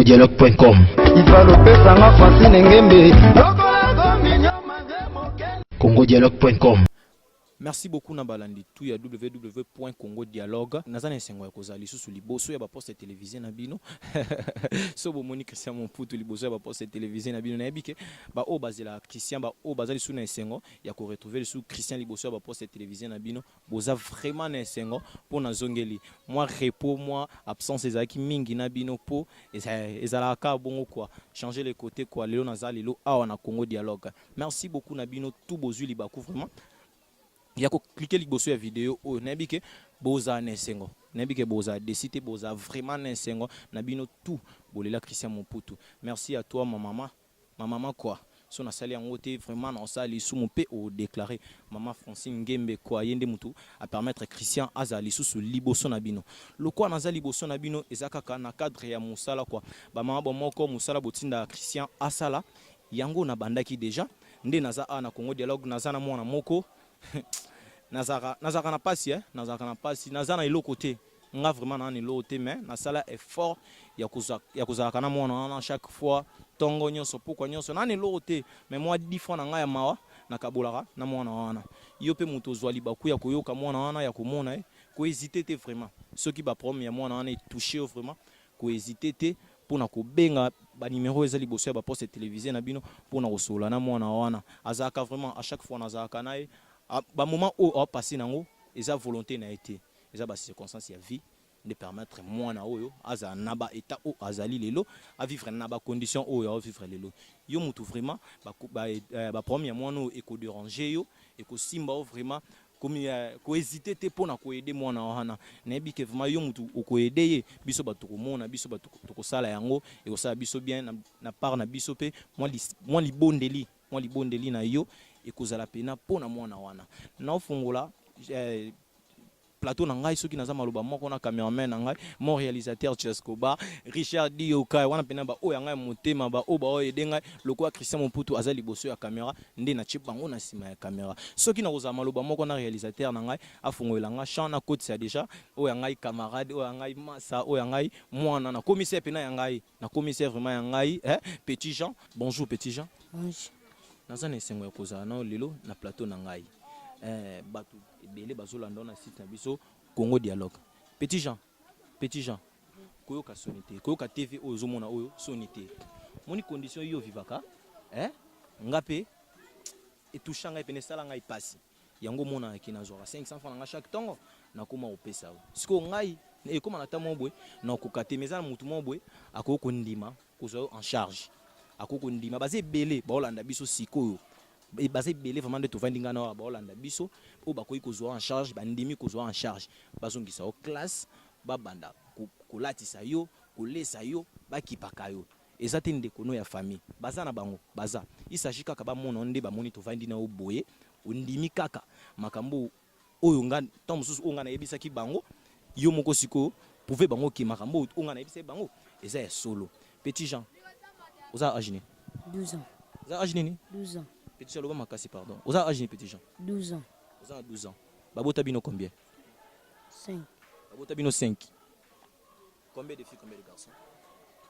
congodialogue.com. congodialogue.com. Merci beaucoup Nabalandi tout ya www.congodialogue. Nazana sengo ya kozali susu liboso ya ba poste télévisé na bino. So bomoni Christian Momputu liboso ya ba poste télévisé na bino na yebike ba o bazela Christian ba o bazali sous na sengo ya ko retrouver sous Christian liboso ya ba poste télévisé na bino. Boza vraiment na sengo pour na zongeli. Moi repos moi absence ezaki mingi na bino po ezala ka bongo quoi. Changer les côtés quoi lelo nazali lo awa na Congo Dialogue. Merci beaucoup na bino tout bozu libaku vraiment. Il y a cliquer liboso ya vidéo o nabike boza nesengo nabike boza décider boza vraiment nesengo nabino tout bolela Christian Momputu. Merci à toi ma maman quoi so na sali yango te vraiment na sali sous mon pe au déclarer maman Francine Ngembe quoi yende mutu à permettre Christian azali sous liboso na bino le quoi na zali liboso na bino ezaka na cadre ya musala quoi ba mama bon moko musala botinda Christian asala yango na bandaki déjà nde naza na Congo Dialogue naza na mwana moko Nazara na pasi nazara na pasi nazana ilo côté nga vraiment na ilo côté mais na sala effort ya kuzaka kana mwana chaque fois tongo nyonso pourquoi nyonso na ilo côté mais moi 10 fois na nga ya mawa na kabolaka na mwana wana yo pe muto zwali baku ya koyoka mwana wana ya komona ko hésiter te vraiment ceux qui ba problème ya mwana wana touché vraiment ko hésiter te pour na ko benga ba numéro ezali bosso ya ba poste télévisé na bino pour na kosola na mwana wana azaka vraiment à chaque fois na azaka nae ba moment où on passe nango eza volonté na été eza ba circonstance ya vie de permettre moi na oyo aza naba état o azali lelo à vivre na ba condition oyo à vivre lelo yo mutu vraiment ba premier moi no éco déranger yo et ko simba vraiment comme ko hésiter te pona ko aider moi na wana na bi ke vraiment yo mutu ko aider ye biso ba to ko mona biso ba to ko sala yango et ko sala biso bien na part na biso pe moi li bondeli na yo et kozala pena pona mwana wana na fungola plateau na ngai soki naza maloba moko na cameraman na ngai mon réalisateur Chescoba Richard Dioka wana pena ba oya ngai motema ba o ba o edenga lokwa Christian Momputu azali boso ya caméra nde na chip bango na sima ya caméra soki na kozala maloba moko na réalisateur na ngai afungola nga chant na côté ça déjà oya ngai camarade oya ngai massa oya ngai mwana na commissaire pena ya ngai na commissaire vraiment ya ngai Petit Jean bonjour Petit Jean bonjour nazana esengo ya kozala na lelo na plateau na ngai batu ebele bazolanda na site na biso Congo Dialogue. Petit Jean koyoka sonité koyoka TV oyo zomona oyo sonité moni condition yo vivaka ngape etoucha ngai pene sala ngai pasi yango mona kina zora 500 francs na chaque tongo na koma opesa siko ngai e koma na tamobwe na kokate meza na mutu mobwe akoko ndima kozo en charge akoko ndima baze belé baolanda biso sikoyo baze belé vraiment de to vandinga na baolanda biso o bakoyi kozwa en charge bandimi kozwa en charge bazongisa o classe babanda kolatisa yo kolesa yo bakipaka yo ezate ndeko no ya famille baza na bango baza isaji kaka ba mona nde ba moni to vandina o boye ondimi kaka makambo oyo nga tamususu onga na yebisa ki bango yo moko siko pouvez bango ki makambo onga na yebisa bango eza ya solo. Petit Jean Oza Agini 12 ans. Oza Agini 12 ans. Petit Jean Loba Makasi pardon. Oza Agini Petit Jean 12 ans. Oza 12 ans. Babota Bino combien 5. Babota Bino 5. Combien de filles, combien de garçons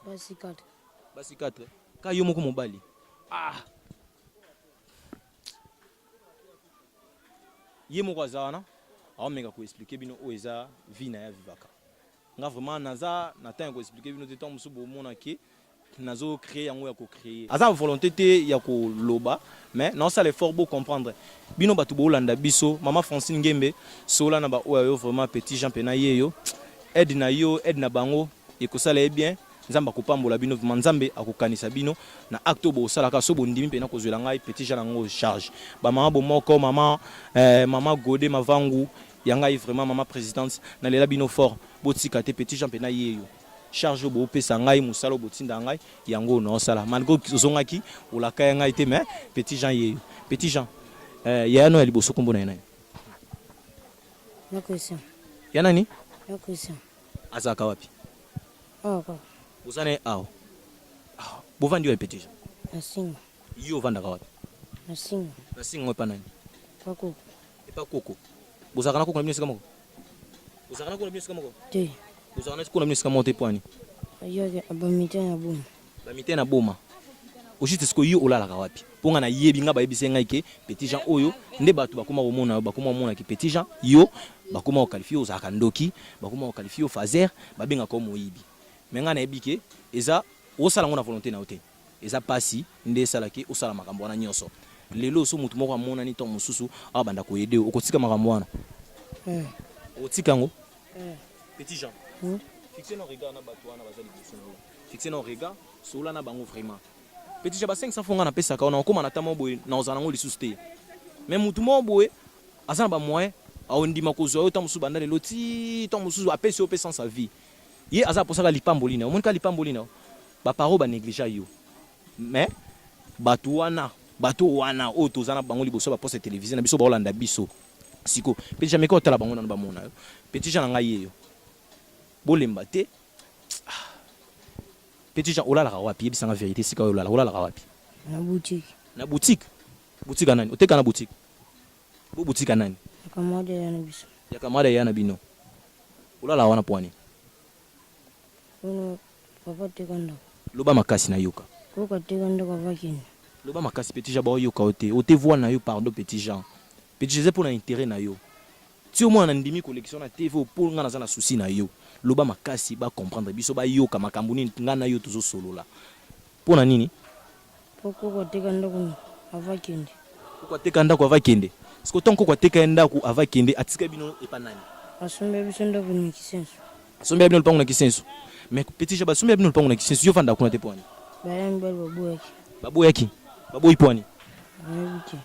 Basi 4. Basi 4. Ka yo moko mobali. Ah. Ye moko azana. A mega ko expliquer bino o eza vie na ya vivaka. Nga vraiment naza na temps ko expliquer bino te temps musu bo mona ke nazo créer yango ya ko créer aza volonté te ya ko loba mais non ça l'effort beau comprendre bino batu bo landa biso maman Francine Ngembe sola na ba oyo vraiment Petit Jean pena yeyo aide na bango et ko sala bien nzamba ko pambola bino vraiment nzambe akokanisa bino na acte bo sala ka so bondimi pena ko zwela ngai Petit Jean nango charge ba mama bo moko mama Godé Mavangu yangai vraiment maman présidente na lela bino fort botika te Petit Jean pena yeyo charge bo pesa ngai musalo botinda ngai yango no sala malgré ozongaki olaka ngai te mais Petit Jean yeyo Petit Jean ya no liboso kombo na nani Na question. ya nani Na question. azaka wapi Quoi? uzane ao bovandi wa Petit Jean Nasinga. yo vandaka wapi Nasinga. nasinga pa nani Pako. epa koko bozaka na koko na bino sika moko bozaka na koko na bino sika moko Te. bozaka na koko na bino sika moko te poani Ayoke abamite na boom. Bamite na boma. Oshite siko yo olalaka wapi? Ponga na yebi nga bayebise ngai ke Petit Jean oyo nde bato bakoma komona ki Petit Jean yo bakoma ko qualifier ozaka ndoki, bakoma ko qualifier fazer, babenga ko moyibi. Menga na yebike eza osala ngona volonté na ote. Eza pasi nde salaki osala makambo wana nyonso. Lelo so mutu moko amona ni to mususu abanda ko yede okotika makambo wana. Otika ngo? Petit Jean. Fixez nos regards na bato wana bazali biso. Fixez nos regards sur na bango vraiment. Petit Jean ba 500 fonga na pesa ka on okoma na tamo boy na ozana ngo lisusu te. Mais mutu mo boy azana ba moyen a ondima ko zo to musu banda lelo ti to musu apesi o pesa sa vie. Ye aza posaka lipamboli na. Omonika lipamboli na. Ba paro ba négliger yo. Mais bato wana o tozana bango liboso ba poste télévision na biso ba olanda biso. Siko Petit Jean meko tala bango na ba mona. Petit Jean nga yeyo. Bolemba te. Petit Jean olala wapi yebisanga vérité sika olala wapi? Na boutique. Na boutique. Boutique anani? Oteka na boutique. Bo boutique anani? Kamada yana biso. Ya kamada yana bino. Olala wana pwani. Ono papa tekanda. Loba makasi na yoka. Ko tekanda kwa vakini. Loba makasi Petit Jean ba yoka ote voix na yo pardon Petit Jean. Petit Jean pour na intérêt na yo. Ti au moins na ndimi collection na TV pour nga na souci na yo. Loba makasi ba comprendre biso ba yoka makambo ni ngana yo tuzo solola. Pona nini? Ko tekanda kuna avakende. Ko tekanda kwa vakende. Siko tonko kwa tekanda ku avakende atika bino epa nani? Asombe bisonda kuna kisenso. Asombe bino lupango na kisenso. Mais Petit Jean ba asombe bino lupango na kisenso yo fanda kuna te pwani. Bayani bali baboyaki. Baboyaki. Baboyi pwani. Ayebite.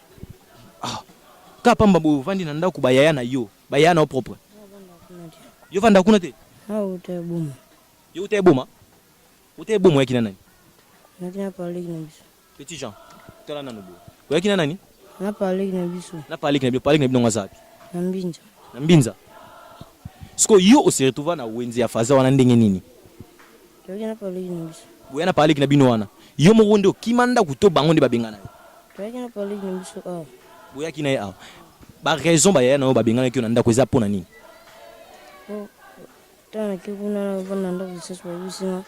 Ka pamba bo vandi na ndako bayaya na yo. Bayaya na propre. Yo fanda kuna te? Uta boma. Yo uta boma? Uta boma yakina nani? Natina parler na biso. Petit Jean. Tala nanu bo. Yakina nani? Na parler na biso. Na parler na bino ngazapi. Na mbinza. Na mbinza. Siko yo o se retrouva na wenzi ya faza wana ndenge nini? Toki na parler na biso. Boya na parler na bino wana. Yo mo wonde okimanda kuto bango nde babengana yo. Toki na parler na biso a. Boya kina ya. Ba raison ba ya na babengana ki na ndako eza pona nini? Tana kikuna na vanda ndako sasa kwa bisima.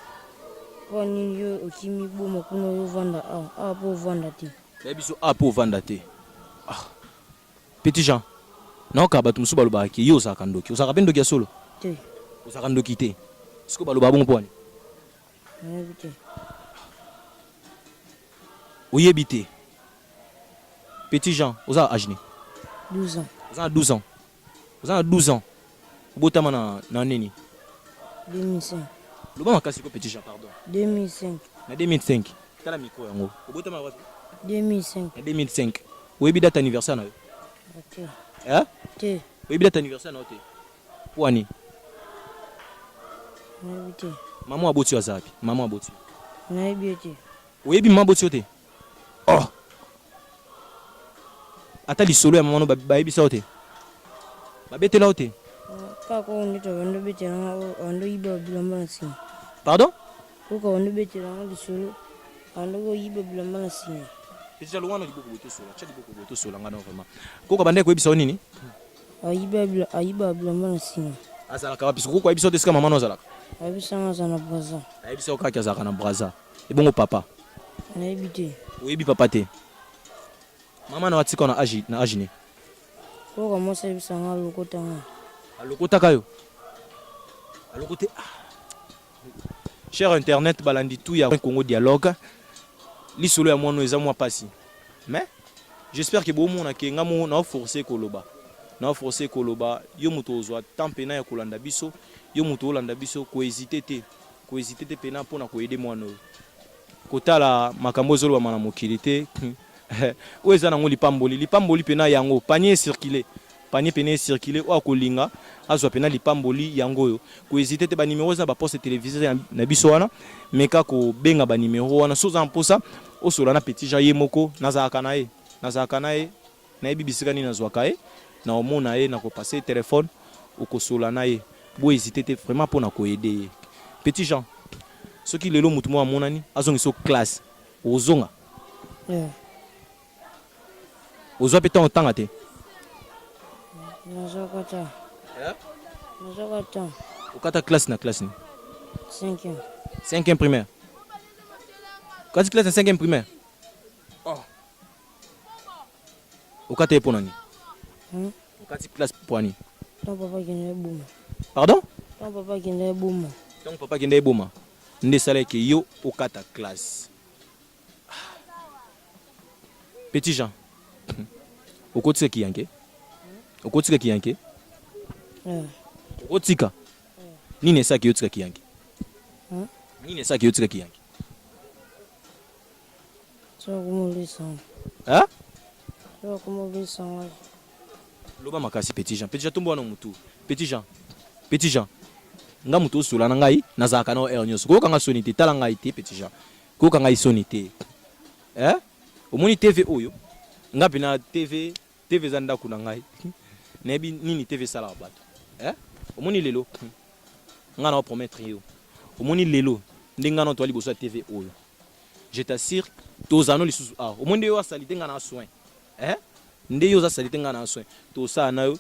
Kwa nini yo okimi boma kuna yo vanda a po vanda ti. Ya biso a po vanda te. Petit Jean. Na okaba tumusu baloba ki yo saka ndoki. Osaka pendo ya solo. Te. Osaka ndoki te. Siko baloba bongo poni. Ayebite. Oyebite. Petit Jean, oza ajni. 12 ans. Oza 12 ans. Oza 12 ans. Obotama na nini? 2005. Loba makasi ko Petit Jean pardon. 2005. Na 2005. Tala micro yango. Obotama wapi? 2005. Na 2005. Oyebi date anniversaire na yo? Ok. Hein? Te. Oyebi date anniversaire na yo te? Pwani. Ayebite. Maman aboti wazapi? Maman aboti. Ayebite. Oyebi maman aboti te? Oh. Ata lisolo ya maman bayebi sa te? Babetela o te? Kako ondita wando betela wando iba bilamba na sima. Pardon? Ko wando betela lisolo wando go iba bilamba na sima. Petit Jean wana liboko boto sola. Cha liboko boto sola ngana vraiment. Koko bande ko yebisa nini? Aiba bilamba na sima. Azalaka wapi? Koko yebisa te sika maman azalaka. Ayebisa nga na braza. Ayebisa okaki azalaka na braza. Ebongo papa. Ayebite. Oyebi papa te. Maman na watika na agi ne. Ko mosa yebisa nga lokota nga. Alokota kayo. Alokote. Cher internet balandi tout ya Congo dialogue. Li solo ya mwana eza mwa pasi. Mais j'espère que bomo na ke ngamo na forcer koloba. Na forcer koloba yo muto ozwa tampena ya kolanda biso, yo muto olanda biso ko hésiter te. Ko hésiter te pena pona ko aider mwana. Kotala makambo zolo ba mana mokili te. Oeza na ngoli lipamboli pena yango panier circuler. Panier pene circuler ou akolinga azwa pena lipamboli yango yo ko hésiter te ba numéro za ba poste télévisée na biso wana meka ko benga ba numéro wana soza mposa o sola na Petit Jean yemoko nazaka na ye na ebibisika ni nazwaka ye na omona ye na ko passer téléphone o ko sola na ye bo hésiter te vraiment pour na ko aider Petit Jean soki lelo mutu mo amonani azongi so classe ozonga ozwa peta otanga te. Nazokata. Ukata classe na classe ni? 5e. 5e primaire. Quand tu classes en 5e primaire. Oh. Au cas pour nani. Au cas tu classes pour nani. Ton papa qui n'est boum. Pardon? Ton papa qui n'est boum. Ton papa qui n'est boum. Nde sala ke yo au cas ta classe. Petit Jean. Au côté qui yanké. Au côté qui yanké. Au tika. Ni ne sa ki yo tika ki yanké. Ni ne sa ki yo tika ki yanké. Ça comment le sang. Hein? Ça comment le sang. Loba makasi Petit Jean. Petit Jean tumbo na mutu. Petit Jean. Petit Jean. Nga mutu sula na ngai nazaka na er nyos. Ko kanga sonité tala ngai te Petit Jean. Ko kanga sonité. Eh? Omoni TV oyo. Nga bina TV zanda kuna ngai. Nebi nini TV sala bato. Eh? Omoni lelo. Nga na promettre yo. Omoni lelo ndinga no to liboso TV oyo. Je t'assure tozano lisusu ah. Omoni yo asalite nga na soin. Eh? Nde yo asalite nga na soin. To sa na yo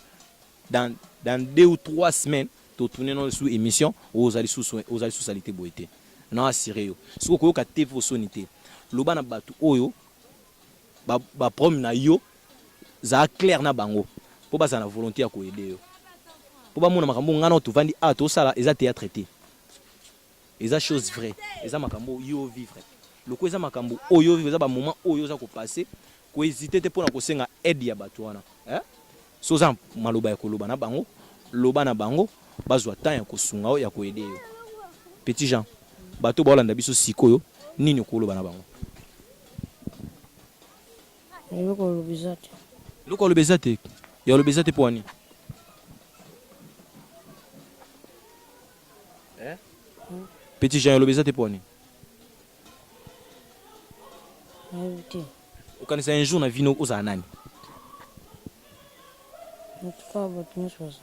dans 2 ou 3 semaines to tourner dans sous émission aux ali sous soin, aux ali sous salité boité. Na assuré yo. Siko ko ka TV sonité. Loba na batu oyo ba prom na yo za clair na bango. Po ba na volonté ya ko aider yo. Po ba mona makambo ngana to vandi a to sala eza théâtre té. Eza chose vraie. Eza makambo yo vivre. Loko eza makambo oyo vivre eza ba moment oyo za ko passer ko hésiter te pona ko senga aide ya batu wana. Soza maloba ya koloba na bango, loba na bango bazwa temps ya kosunga o ya ko aider yo. Petit Jean, bato ba olanda biso sikoyo nini koloba na bango. Loko lobizate. Loko lobezate. Ya lobezate po ani. Petit Jean ya lobezate po ani. Invité. Ukanisa un jour na vino oza nani. Mutuka batu nsoza.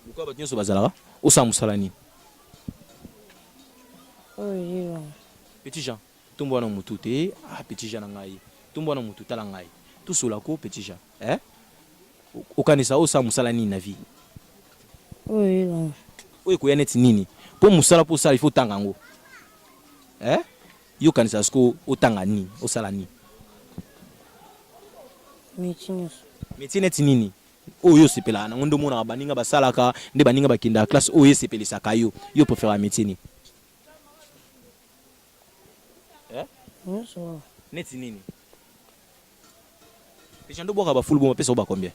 Luka bat nyonso bazalaka osa musala nini. Oyo. Petit Jean, tumbo na mutu te, ah Petit Jean na ngai. Tumbo na mutu tala ngai. Tout cela ko Petit Jean, Ukanisa osa musala nini na vie. Oyo. Oyo ko yaneti nini. Po musala po sala il faut tanga ngo. Yo kanisa sko otanga nini, osala nini. Métier neti nini. Oyo sepela na ngondo mona baninga basalaka nde baninga bakinda classe oyo sepelisa kayo yo préfère métier ni so neti nini pesa ndo boka ba full bon pesa ba combien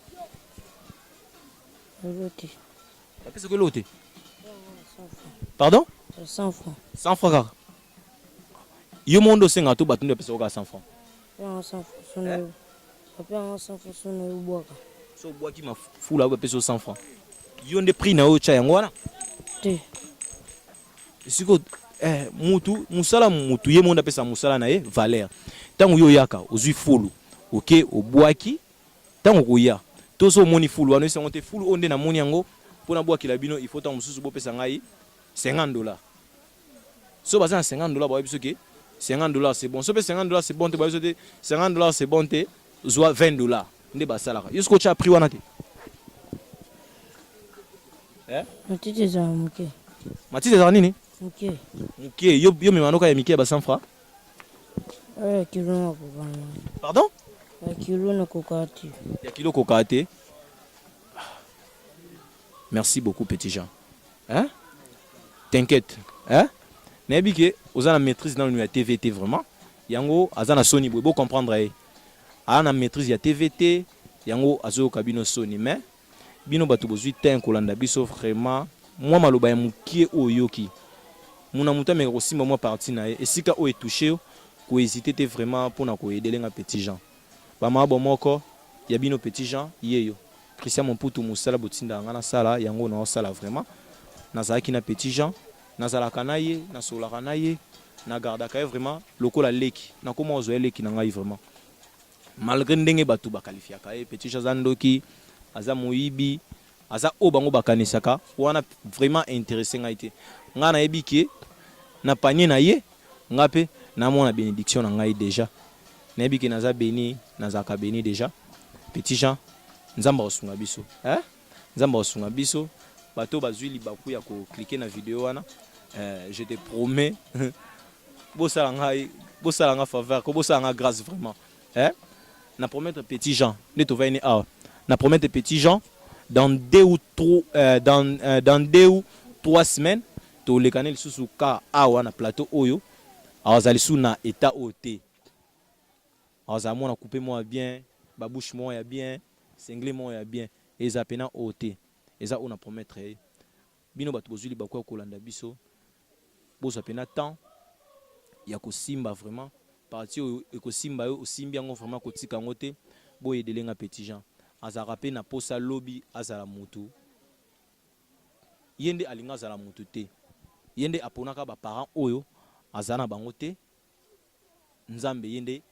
lote pesa ko lote pardon 100 francs 100 francs kaka yo mondo senga to batunde pesa ko 100 francs 100 francs sono papa 100 francs sono boka so boaki ma fula ba pesa 100 francs yo nde prix na o cha yango wana te siko mutu musala mutu ye monda pesa musala na ye valeur tango yo yaka ozui fulu OK obwaki tango koya tozo moni fulu wana sengo te fulu onde na moni yango pona bwaki la bino il faut tango mususu bo pesa ngai $50 so baza na $50 ba biso ke $50 c'est bon so pe $50 c'est bon te ba biso te $50 c'est bon te zwa $20 nde basalaka yusko cha prix wana te matite za muke matite za nini muke muke yo memanoka ya mike ba 100 francs kilo na kokana pardon kilo na kokati ya kilo kokate merci beaucoup Petit Jean t'inquiète nayebi ke oza na maîtrise dans la TVT vraiment yango aza na soni bo comprendre ana maîtrise ya TVT yango azo kabino soni mais bino bato bozui ten kolanda biso vraiment moi maloba ya mukie oyoki muna muta me kosimba moi parti na e esika o etouché ko hésiter te vraiment pour na ko aider nga Petit Jean ba mabo moko ya bino Petit Jean yeyo Christian Momputu musala botinda ngana sala yango na sala vraiment nazaki na Petit Jean nazala kanaye na sola kanaye na garda ka vraiment lokola leki na koma ozo leki na ngai vraiment malgré ndenge batu ba qualifier ka Petit Jean zandoki aza moyibi aza o bango bakanisaka wana vraiment intéressé ngai te ngana ebike na panier na ye ngape na mona bénédiction na ngai déjà na ebike naza béni nazaka béni déjà Petit Jean nzamba osunga biso nzamba osunga biso bato bazwi libaku ya ko cliquer na vidéo wana je te promets bosalanga faveur ko bosalanga grâce vraiment hein na promettre petit Jean ne to vaini a na promettre petit Jean dans 2 ou 3 semaines to le canal sous ka awa na plateau oyo azali sous na état OT azali mona couper moi bien babouche moi ya bien single moi ya bien eza pena OT eza on a promettre bino bato bozuli bakwa kolanda biso boza pena temps ya ko simba vraiment parti ko simba yo osimbi yango vraiment ko tika ngote boye delenga petit Jean azara pe na posa lobby azala mutu yende alinga azala mutu te yende aponaka ba parents oyo azana bango te nzambe yende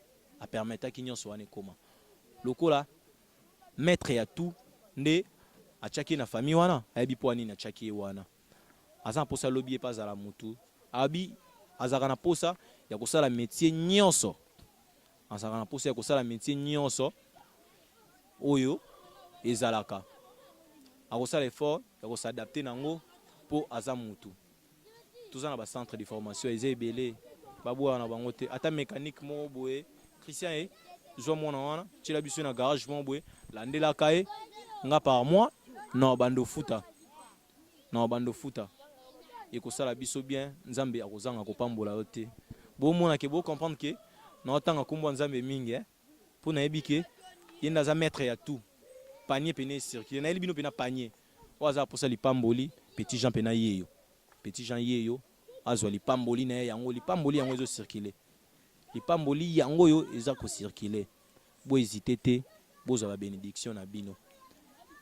a permettre ki nyonso wane koma lokola maître ya tout nde achaki na famille wana ayebi po nini achaki wana azana posa lobby pas azala mutu abi azaka na posa ya kosala métier nyonso azaka na posa ya kosala métier nyonso oyo ezalaka akosala effort ya kosadapter nango po aza mutu toza na ba centre de formation eza ebele baboya na bango te ata mécanique mo boye Christian zo mona wana tila biso na garage mo boye landela kae nga par mois non bando futa ekosala biso bien nzambe akozanga kopambola yo te bo mona ke bo comprendre ke na otanga kombo nzambe mingi po na yebike yenda za maître ya tout panier pene circuler na elibino pena panier oza posa lipamboli petit Jean pena yeyo petit Jean yeyo azwa lipamboli na yango lipamboli yango ezo circuler lipamboli yango yo eza ko circuler bo hésiter te boza ba bénédiction na bino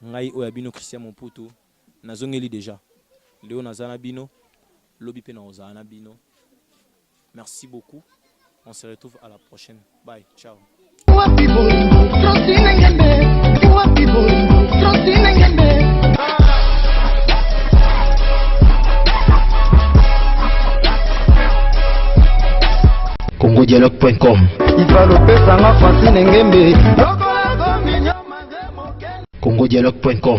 ngai oya bino Christian Moputu nazongeli déjà Léo nazana bino lobi pena ozana bino merci beaucoup on se retrouve à la prochaine bye ciao congodialogue.com congodialogue.com